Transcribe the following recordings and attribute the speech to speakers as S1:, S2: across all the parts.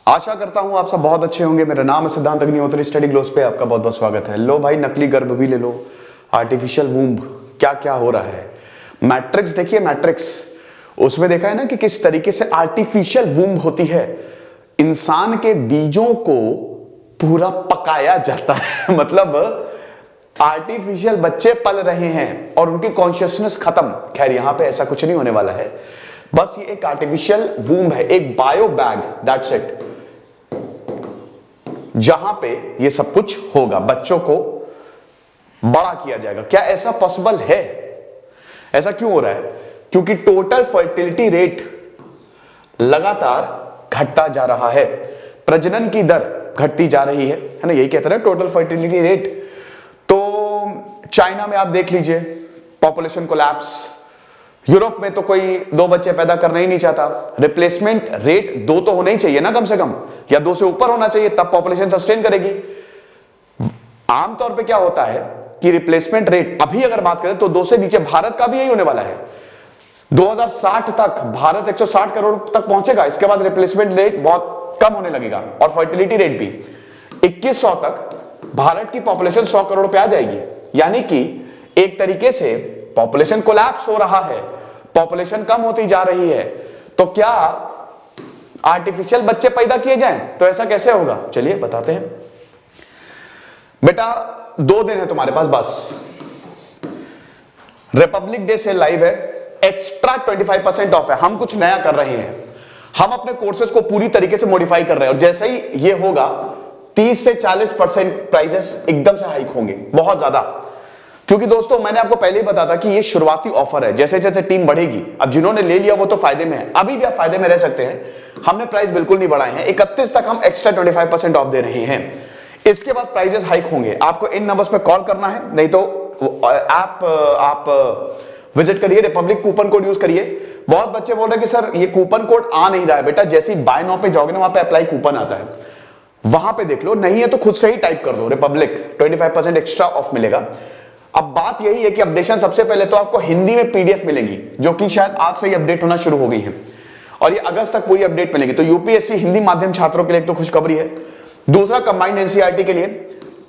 S1: आशा करता हूं आप सब बहुत अच्छे होंगे। मेरा नाम है सिद्धांत अग्निहोत्री, स्टडी ग्लोस पे आपका बहुत बहुत स्वागत है। लो भाई, नकली गर्भ भी ले लो, आर्टिफिशियल वूम्ब, क्या क्या हो रहा है। मैट्रिक्स देखिए, मैट्रिक्स उसमें देखा है ना कि किस तरीके से आर्टिफिशियल वूम्ब होती है। इंसान के बीजों को पूरा पकाया जाता है मतलब आर्टिफिशियल बच्चे पल रहे हैं और उनकी कॉन्शियसनेस खत्म। खैर यहां पे ऐसा कुछ नहीं होने वाला है, बस ये एक आर्टिफिशियल वूम्ब है, एक बायो बैग, दैट्स इट, जहां पे ये सब कुछ होगा, बच्चों को बड़ा किया जाएगा। क्या ऐसा पॉसिबल है? ऐसा क्यों हो रहा है? क्योंकि टोटल फर्टिलिटी रेट लगातार घटता जा रहा है, प्रजनन की दर घटती जा रही है ना, यही कहते हैं टोटल फर्टिलिटी रेट। तो चाइना में आप देख लीजिए, पॉपुलेशन कोलैप्स। यूरोप में तो कोई 2 बच्चे पैदा करना ही नहीं चाहता। रिप्लेसमेंट रेट 2 तो होना ही चाहिए ना, कम से कम, या 2 से ऊपर होना चाहिए, तब पॉपुलेशन सस्टेन करेगी। आमतौर पे क्या होता है कि रिप्लेसमेंट रेट, अभी अगर बात करें तो 2 से नीचे, भारत का भी यही होने वाला है। 2060 तक भारत 160 करोड़ तक पहुंचेगा, इसके बाद रिप्लेसमेंट रेट बहुत कम होने लगेगा और फर्टिलिटी रेट भी। 2100 तक भारत की पॉपुलेशन 100 करोड़ पे आ जाएगी, यानी कि एक तरीके से पॉपुलेशन कोलैप्स हो रहा है, पॉपुलेशन कम होती जा रही है। तो क्या आर्टिफिशियल बच्चे पैदा किए जाएं? तो ऐसा कैसे होगा, चलिए बताते हैं। बेटा 2 दिन है तुम्हारे पास बस। रिपब्लिक डे से लाइव है, एक्स्ट्रा 25% ऑफ है। हम कुछ नया कर रहे हैं, हम अपने कोर्सेज को पूरी तरीके से मॉडिफाई कर रहे हैं और जैसे ही ये होगा 30 से 40% प्राइजेस एकदम से हाइक होंगे, बहुत ज्यादा। क्योंकि दोस्तों मैंने आपको पहले ही बताया था कि ये शुरुआती ऑफर है, जैसे जैसे टीम बढ़ेगी, अब जिन्होंने ले लिया वो तो फायदे में है, अभी भी आप फायदे में रह सकते हैं। हमने प्राइस बिल्कुल नहीं बढ़ाए हैं, 31 तक हम एक्स्ट्रा 25% ऑफ दे रहे हैं। इसके बाद प्राइजेस हाइक होंगे। आपको इन नंबर्स पे कॉल करना है, नहीं तो आप विजिट करिए, रिपब्लिक कूपन कोड यूज करिए। बहुत बच्चे बोल रहे हैं कि सर ये कूपन कोड आ नहीं रहा है। बेटा जैसे ही बाय नाउ पे जाओगे ना, वहां पे अप्लाई कूपन आता है, वहां पे देख लो, नहीं है तो खुद से ही टाइप कर दो रिपब्लिक, 25% एक्स्ट्रा ऑफ मिलेगा। अब बात यही है कि अपडेशन सबसे पहले तो आपको हिंदी में पीडीएफ मिलेंगी, जो कि शायद आज से ही अपडेट होना शुरू हो गई है और ये अगस्त तक पूरी अपडेट मिलेगी। तो यूपीएससी हिंदी माध्यम छात्रों के लिए तो खुशखबरी है। दूसरा, कंबाइंड एनसीईआरटी के लिए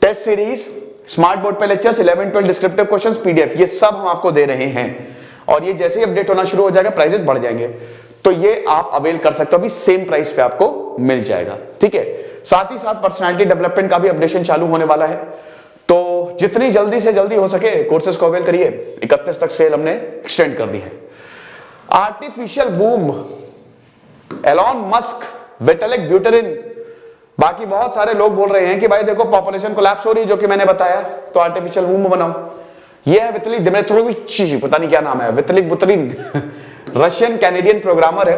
S1: टेस्ट सीरीज, स्मार्ट बोर्ड पे लेक्चर्स, 11-12 डिस्क्रिप्टिव क्वेश्चंस, पीडीएफ, ये सब हम आपको दे रहे हैं और ये जैसे ही अपडेट होना शुरू हो जाएगा प्राइसेस बढ़ जाएंगे, तो ये आप अवेल कर सकते हो, अभी सेम प्राइस पे आपको मिल जाएगा, ठीक है। साथ ही साथ पर्सनालिटी डेवलपमेंट का भी अपडेशन चालू होने वाला है, तो जितनी जल्दी से जल्दी हो सके कोर्सेज को अवेल करिए। 31 तक सेल हमने एक्सटेंड कर दी है। Artificial womb, Elon Musk, Vitalik Buterin, बाकी बहुत सारे लोग बोल रहे हैं कि भाई देखो पॉपुलेशन कोलैप्स हो रही है, जो कि मैंने बताया, तो आर्टिफिशियल वूम्ब बनाओ। ये है वितलिक दिमित्रोविच, पता नहीं क्या नाम है, वितलिक बुतरिन रशियन कैनेडियन प्रोग्रामर है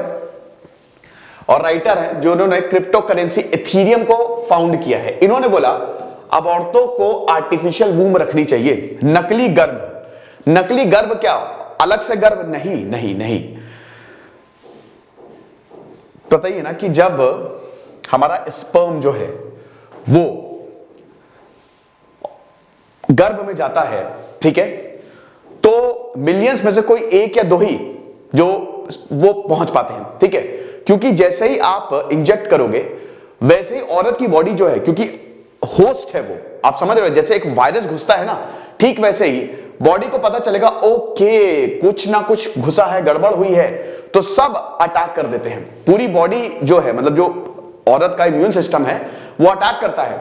S1: और राइटर है, जो उन्होंने क्रिप्टो करेंसी इथेरियम को फाउंड किया है। इन्होंने बोला अब औरतों को आर्टिफिशियल वूम्ब रखनी चाहिए, नकली गर्भ। नकली गर्भ क्या, अलग से गर्भ नहीं, नहीं नहीं। पता ही है ना कि जब हमारा स्पर्म जो है वो गर्भ में जाता है, ठीक है, तो मिलियंस में से कोई 1 या 2 ही जो वो पहुंच पाते हैं, ठीक है। क्योंकि जैसे ही आप इंजेक्ट करोगे वैसे ही औरत की बॉडी जो है, क्योंकि होस्ट है वो, आप समझ रहे हो, जैसे एक वायरस घुसता है ना, ठीक वैसे ही बॉडी को पता चलेगा ओके कुछ ना कुछ घुसा है, गड़बड़ हुई है, तो सब अटैक कर देते हैं। पूरी बॉडी जो है, मतलब जो औरत का इम्यून सिस्टम है वो अटैक करता है,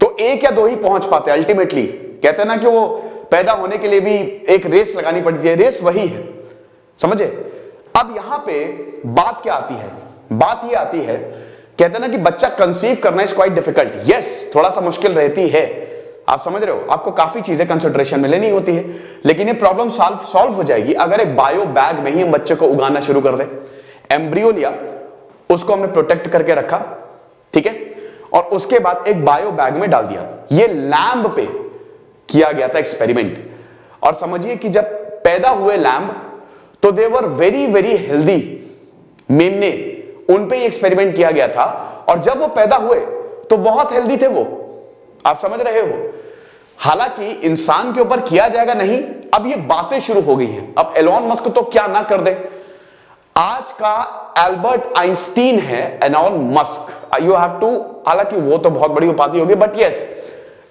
S1: तो 1 या 2 ही पहुंच पाते हैं अल्टीमेटली। कहते हैं ना कि वो पैदा होने के लिए भी एक रेस लगानी पड़ती है, रेस वही है, समझे। अब यहां पे बात क्या आती है, बात ये आती है, कहते हैं ना कि बच्चा कंसीव करना इज क्वाइट डिफिकल्ट। यस, थोड़ा सा मुश्किल रहती है, आप समझ रहे हो, आपको काफी चीजें कंसिडरेशन में लेनी होती है, लेकिन ये प्रॉब्लम सॉल्व हो जाएगी अगर एक बायो बैग में ही हम बच्चे को उगाना शुरू कर दे। एम्ब्रियो लिया, उसको हमने प्रोटेक्ट करके रखा, ठीक है, और उसके बाद एक बायो बैग में डाल दिया। ये लैम्ब पे किया गया था एक्सपेरिमेंट, और समझिए कि जब पैदा हुए लैम्ब तो दे वर वेरी वेरी हेल्दी, मेमने, उन पे ही एक्सपेरिमेंट किया गया था, और जब वो पैदा हुए तो बहुत हेल्दी थे वो, आप समझ रहे हो। हालांकि इंसान के ऊपर किया जाएगा नहीं, अब ये बातें शुरू हो गई हैं। अब एलॉन मस्क तो क्या ना कर दे, आज का एल्बर्ट आइंस्टीन है Elon Musk. You have to, हालांकि वो तो बहुत बड़ी उपाधि होगी, बट यस,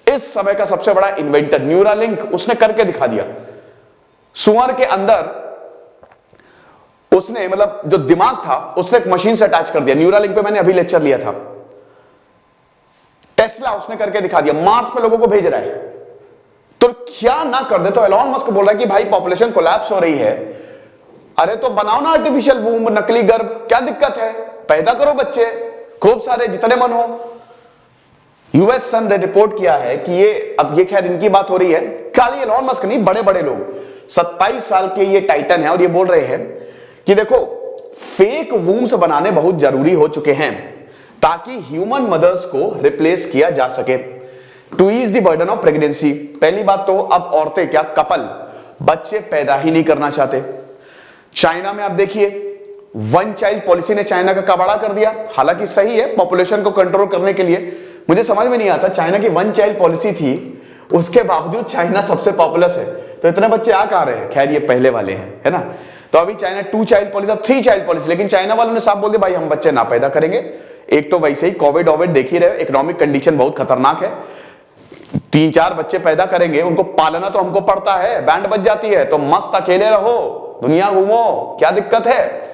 S1: इस समय का सबसे बड़ा इन्वेंटर न्यूरालिंक, उसने करके दिखा दिया। सुअर के अंदर उसने, मतलब जो दिमाग था उसने एक मशीन से अटैच कर दिया। न्यूरालिंक पे मैंने अभी लेक्चर लिया था। टेस्ला उसने करके दिखा दिया, मार्स पे लोगों को भेज रहा है। तो क्या ना कर दे। तो एलॉन मस्क बोल रहा है कि भाई पॉपुलेशन कोलैप्स हो रही है, अरे तो बनाओ ना आर्टिफिशियल वूम्ब, नकली गर्भ, क्या दिक्कत है, पैदा करो बच्चे खूब सारे, जितने मन हो। यूएस सन ने रिपोर्ट किया है कि ये, अब ये खैर इनकी बात हो रही है, खाली एलॉन मस्क नहीं, बड़े बड़े लोग, 27 साल के ये टाइटन है और ये बोल रहे हैं कि देखो फेक वूम्स बनाने बहुत जरूरी हो चुके हैं ताकि ह्यूमन मदर्स को रिप्लेस किया जा सके, to ease the burden of pregnancy. पहली बात तो अब औरतें क्या, कपल बच्चे पैदा ही नहीं करना चाहते। चाइना में आप देखिए, वन चाइल्ड पॉलिसी ने चाइना का कबाड़ा कर दिया। हालांकि सही है, पॉपुलेशन को कंट्रोल करने के लिए। मुझे समझ में नहीं आता, चाइना की वन चाइल्ड पॉलिसी थी, उसके बावजूद चाइना सबसे पॉपुलस है, तो इतने बच्चे आ कहां रहे हैं। खैर ये पहले वाले हैं, है ना। तो अभी चाइना 2 चाइल्ड पॉलिसी, अब 3 चाइल्ड पॉलिसी, लेकिन चाइना वालों ने साफ बोल दिया भाई हम बच्चे ना पैदा करेंगे। एक तो वैसे ही कोविड ओविड देख ही रहे, इकोनॉमिक कंडीशन बहुत खतरनाक है, 3-4 बच्चे पैदा करेंगे, उनको पालना तो हमको पड़ता है, बैंड बज जाती है, तो मस्त अकेले रहो, दुनिया घूमो, क्या दिक्कत है।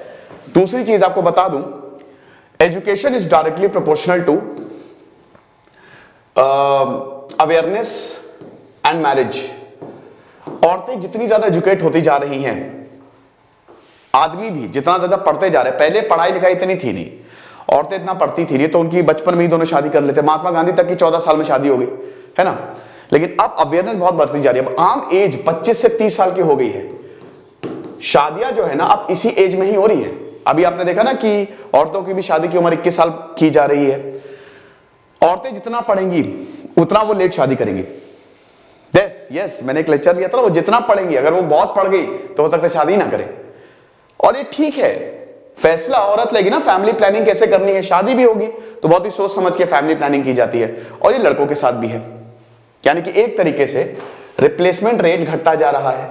S1: दूसरी चीज आपको बता दूं, education is directly proportional to awareness and marriage. औरतें जितनी ज्यादा एजुकेट होती जा रही हैं, आदमी भी जितना ज्यादा पढ़ते जा रहे हैं, पहले पढ़ाई लिखाई इतनी थी नहीं, औरतें इतना पढ़ती थी नहीं, तो उनकी बचपन में ही दोनों शादी कर लेते। महात्मा गांधी तक की 14 साल में शादी हो गई, है ना। लेकिन अब अवेयरनेस बहुत बढ़ती जा रही है, अब आम एज 25 से 30 साल की हो गई है। शादियां जो है ना अब इसी एज में ही हो रही है। अभी आपने देखा ना कि औरतों की भी शादी की उम्र 21 साल की जा रही है। औरतें जितना पढ़ेंगी उतना वो लेट शादी करेंगी। यस, मैंने एक लेक्चर लिया था ना, वो जितना पढ़ेंगी, अगर वो बहुत पढ़ गई तो हो सकता है शादी ना करे। और ये ठीक है, फैसला औरत लेगी ना, फैमिली प्लानिंग कैसे करनी है, शादी भी होगी तो बहुत ही सोच समझ के फैमिली प्लानिंग की जाती है। और ये लड़कों के साथ भी है, यानी कि एक तरीके से रिप्लेसमेंट रेट घटता जा रहा है।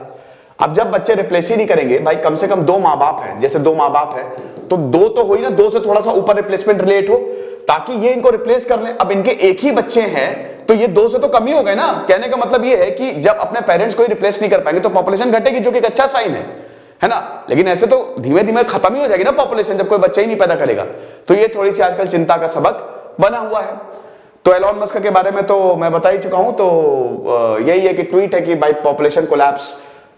S1: अब जब बच्चे रिप्लेस ही नहीं करेंगे, भाई कम से कम 2 माँ बाप हैं, जैसे 2 माँ बाप हैं तो 2 तो हो ही ना, 2 से थोड़ा सा ऊपर रिप्लेसमेंट रेट हो ताकि ये इनको रिप्लेस कर ले। अब इनके एक ही बच्चे हैं तो ये 2 से तो कम ही हो गए ना। कहने का मतलब ये है कि जब अपने पेरेंट्स को ही रिप्लेस नहीं कर पाएंगे तो पॉपुलेशन घटेगी, जो कि एक अच्छा साइन है ना। लेकिन ऐसे तो धीमे धीमे खत्म ही हो जाएगी ना पॉपुलेशन, जब कोई बच्चा ही नहीं पैदा करेगा। तो ये थोड़ी सी आजकल चिंता का सबक बना हुआ है। तो एलॉन मस्क के बारे में तो मैं बता ही चुका हूं। तो यही है कि ट्वीट है कि भाई पॉपुलेशन कोलैप्स,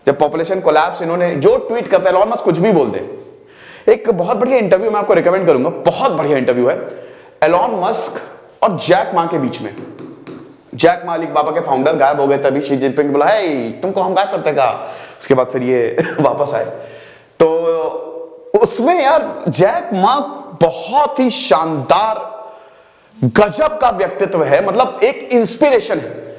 S1: जब पॉपुलेशन कोलैप्स, इन्होंने जो ट्वीट करता है एलॉन मस्क, कुछ भी बोल दे। एक बहुत बढ़िया इंटरव्यू मैं आपको रिकमेंड करूंगा, बहुत बढ़िया इंटरव्यू है एलॉन मस्क और जैक मा के बीच में। जैक मा अलीबाबा के फाउंडर गायब हो गए थे, अभी शी जिनपिंग बोला है तुमको हम गायब करते का, उसके बाद फिर ये वापस आए। तो उसमें यार जैक मा बहुत ही शानदार गजब का व्यक्तित्व है, मतलब एक इंस्पिरेशन है।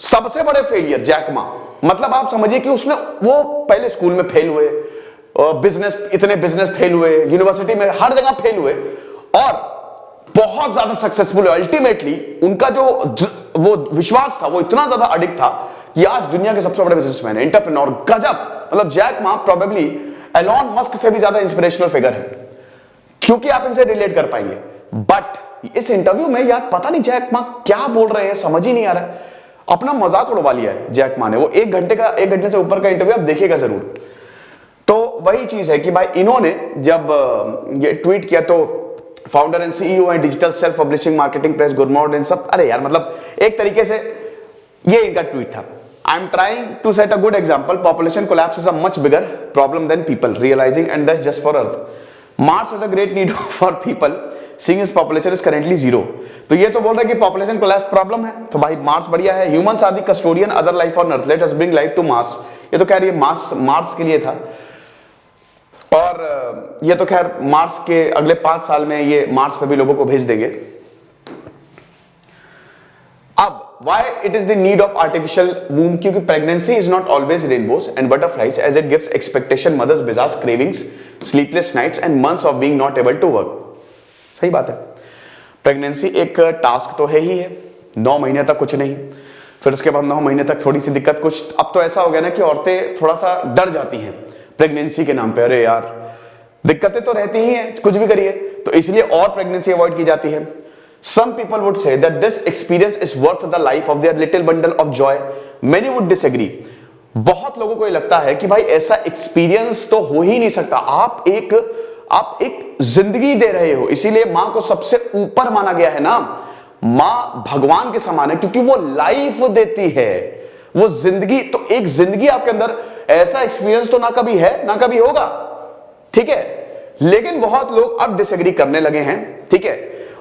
S1: सबसे बड़े फेलियर जैक मा, मतलब आप समझिए कि उसने, वो पहले स्कूल में फेल हुए, बिजनेस, इतने बिजनेस फेल हुए, यूनिवर्सिटी में हर जगह फेल हुए और बहुत ज्यादा सक्सेसफुल। अल्टीमेटली उनका जो वो विश्वास था वो इतना ज्यादा अडिग था कि आज दुनिया के सबसे बड़े बिजनेसमैन है, एंटरप्रेन्योर, गजब। मतलब Jack Ma probably Elon Musk से भी ज्यादा इंस्पिरेशनल फिगर है, क्योंकि आप इनसे रिलेट कर पाएंगे। बट इस इंटरव्यू में यार पता नहीं जैक मा क्या बोल रहे हैं, समझ ही नहीं आ रहा है। अपना मजाक उड़वा लिया है जैक मा ने। वो 1 घंटे से ऊपर का इंटरव्यू आप देखिएगा जरूर। तो वही चीज है कि भाई इन्होंने जब ये ट्वीट किया तो founder and CEO and digital self publishing marketing press good morning सब, अरे यार मतलब एक तरीके से ये इनका ट्वीट था। I am trying to set a good example, population collapse is a much bigger problem than people realising and that's just for Earth. Mars has a great need for people seeing his population is currently 0। तो ये तो बोल रहे हैं कि population collapse problem है, तो भाई मार्स बढ़िया है। Humans are the custodian other life on Earth, let us bring life to Mars. ये तो कह रही है मार्स के लिए था, और ये तो खैर मार्स के अगले 5 साल में ये मार्स पे भी लोगों को भेज देंगे। अब why it is the need of artificial womb, क्योंकि pregnancy is not always rainbows and butterflies as it gives expectation, mothers bizarre cravings, sleepless nights and months of being not able to work। सही बात है, pregnancy एक task तो है ही है, 9 महीने तक कुछ नहीं, फिर उसके बाद 9 महीने तक थोड़ी सी दिक्कत। कुछ अब तो ऐसा हो गया ना कि औरतें थोड़ा सा डर जाती हैं प्रेगनेंसी के नाम पे, अरे यार दिक्कतें तो रहती ही हैं कुछ भी करिए, तो इसलिए और प्रेगनेंसी अवॉइड की जाती है। Some people would say that this experience is worth the life of their little bundle of joy. Many would disagree. बहुत लोगों को ये लगता है कि भाई ऐसा एक्सपीरियंस तो हो ही नहीं सकता। आप एक जिंदगी दे रहे हो, इसीलिए मां को सबसे ऊपर माना गया है ना। मां भगवान के समान है क्योंकि वो लाइफ देती है, वो जिंदगी। तो एक जिंदगी आपके अंदर, ऐसा एक्सपीरियंस तो ना कभी है ना कभी होगा, ठीक है। लेकिन बहुत लोग अब डिसएग्री करने लगे हैं, ठीक है।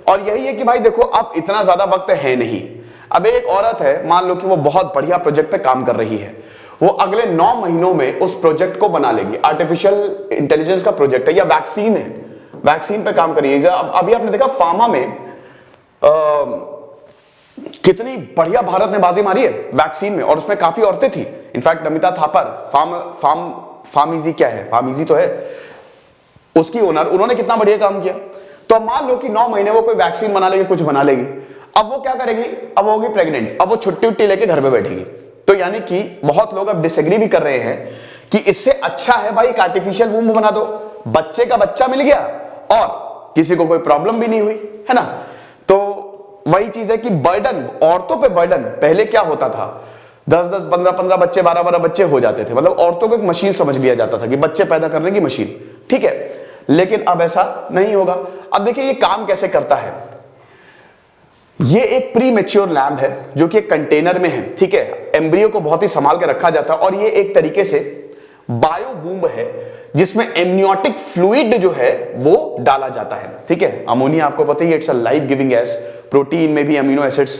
S1: और यही है कि भाई देखो अब इतना ज्यादा वक्त है नहीं। अब एक औरत है, मान लो कि वो बहुत बढ़िया प्रोजेक्ट पे काम कर रही है, वो अगले 9 महीनों में उस प्रोजेक्ट को बना लेगी। आर्टिफिशियल इंटेलिजेंस का प्रोजेक्ट है या वैक्सीन है, वैक्सीन पे काम करिए। अभी आपने देखा फार्मा में कितनी बढ़िया भारत ने बाजी मारी है वैक्सीन में, और उसमें काफी औरतें थी। इनफैक्ट नमिता थापर, फार्मीजी क्या है, फार्मीजी तो है उसकी ओनर, उन्होंने कितना बढ़िया काम किया। तो अब मान लो कि 9 महीने वो कोई वैक्सीन बना लेगी, कुछ बना लेगी। अब वो क्या करेगी, अब होगी प्रेग्नेंट, अब वो छुट्टी उट्टी लेके घर पे बैठेगी। तो यानी कि बहुत लोग अब डिसएग्री भी कर रहे हैं कि इससे अच्छा है भाई एक आर्टिफिशियल वूम्ब बना दो, बच्चे का बच्चा मिल गया और किसी को कोई प्रॉब्लम भी नहीं हुई, है ना। तो वही चीज है कि बर्डन, औरतों पे बर्डन, पहले क्या होता था, 10-10, 15-15 बच्चे, 12-12 बच्चे हो जाते थे। मतलब औरतों को एक मशीन समझ लिया जाता था कि बच्चे पैदा करने की मशीन, ठीक है। लेकिन अब ऐसा नहीं होगा। अब देखिए ये काम कैसे करता है। ये एक प्री मैच्योर लैम्ब है जो कि एक कंटेनर में है, ठीक है। एम्ब्रियो को बहुत ही संभाल के रखा जाता है और ये एक तरीके से बायो वूम्ब है जिसमें एमनियोटिक फ्लूइड जो है वो डाला जाता है, ठीक है। अमोनिया आपको पता ही है, it's a life giving gas. Protein में भी अमीनो एसिड्स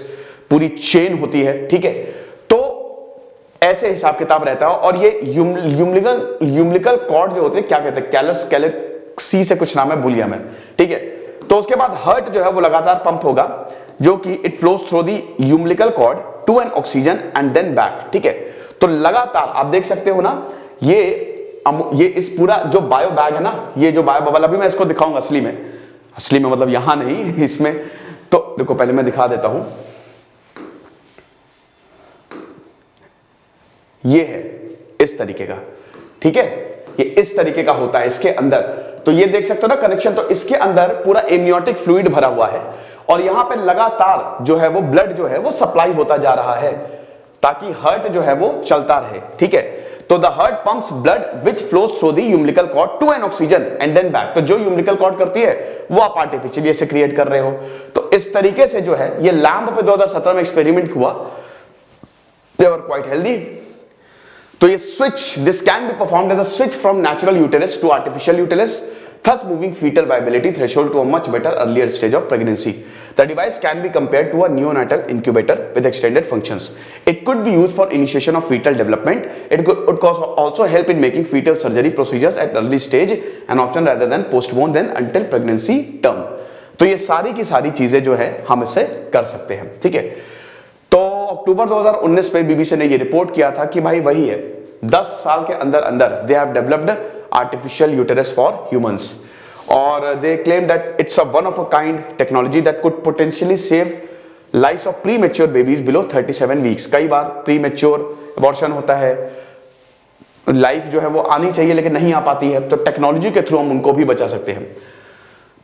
S1: पूरी चेन होती है, ठीक है। तो ऐसे हिसाब किताब रहता है। और ये यूम्बिलिकल कॉर्ड जो होते हैं, क्या कहते हैं, कैलक्सी से कुछ नाम है, भूल गया मैं, ठीक है। तो उसके बाद हार्ट जो है वो लगातार पंप होगा, जो कि it flows through the umbilical cord to an oxygen and then back, ठीक है। तो लगातार आप देख सकते हो ना, ये इस पूरा जो बायो बैग है ना, ये जो बायो बबल, अभी मैं इसको दिखाऊंगा असली में मतलब यहां नहीं, इसमें। तो देखो पहले मैं दिखा देता हूं, ये है इस तरीके का, ठीक है। ये इस तरीके का होता है इसके अंदर। तो ये देख सकते हो ना कनेक्शन, तो इसके अंदर पूरा एमनियोटिक फ्लूइड भरा हुआ है और यहां पे लगातार जो है वो ब्लड जो है वो सप्लाई होता जा रहा है ताकि हार्ट जो है वो चलता रहे, ठीक है। तो the heart pumps blood which flows through the umbilical cord to an oxygen and then back. तो जो यूम्बिलिकल कॉर्ड करती है वो आप आर्टिफिशियली ऐसे क्रिएट कर रहे हो। तो इस तरीके से जो है ये लैम्ब पे 2017 में एक्सपेरिमेंट हुआ, दे वर क्वाइट हेल्दी। तो ये switch, this can be performed as a switch from natural uterus to artificial uterus, thus moving fetal viability threshold to a much better earlier stage of pregnancy. The device can be compared to a neonatal incubator with extended functions. It could be used for initiation of fetal development. It could also help in making fetal surgery procedures at early stage an option rather than postpone then until pregnancy term. तो ये सारी की सारी चीजें जो है हम इससे कर सकते हैं, ठीक है। तो अक्टूबर 2019 में बीबीसी ने ये रिपोर्ट किया था कि भाई वही है, 10 साल के अंदर अंदर they have developed artificial uterus for humans और they claim that it's a one of a kind technology that could potentially save lifes of premature babies below 37 weeks. कई बार प्री मैच्योर अबॉर्शन होता है, life जो है वो आनी चाहिए लेकिन नहीं आ पाती है, तो टेक्नोलॉजी के थ्रू हम उनको भी बचा सकते हैं।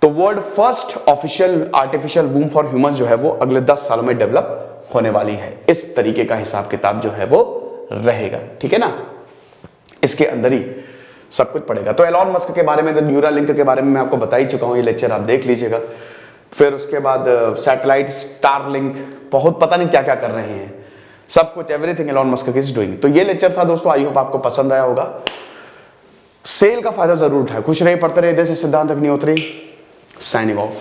S1: तो world first official artificial womb for humans जो है वो अगले 10 सालों में डेवलप होने वाली है। इस तरीके का हिसाब किताब जो है वो रहेगा, ठीक है ना। इसके अंदर ही सब कुछ पड़ेगा। तो एलॉन मस्क के बारे में, न्यूरालिंक के बारे में मैं आपको बता ही चुका हूं, ये लेक्चर आप देख लीजिएगा। फिर उसके बाद सैटेलाइट, स्टारलिंक, बहुत पता नहीं क्या क्या कर रहे हैं, सब कुछ, everything Elon Musk is doing. तो ये लेक्चर था दोस्तों, आई होप आपको पसंद आया होगा। सेल का फायदा जरूर उठाए। खुश रहिए, पढ़ते रहिए। देश सिद्धांत अग्निहोत्री, साइनिंग ऑफ।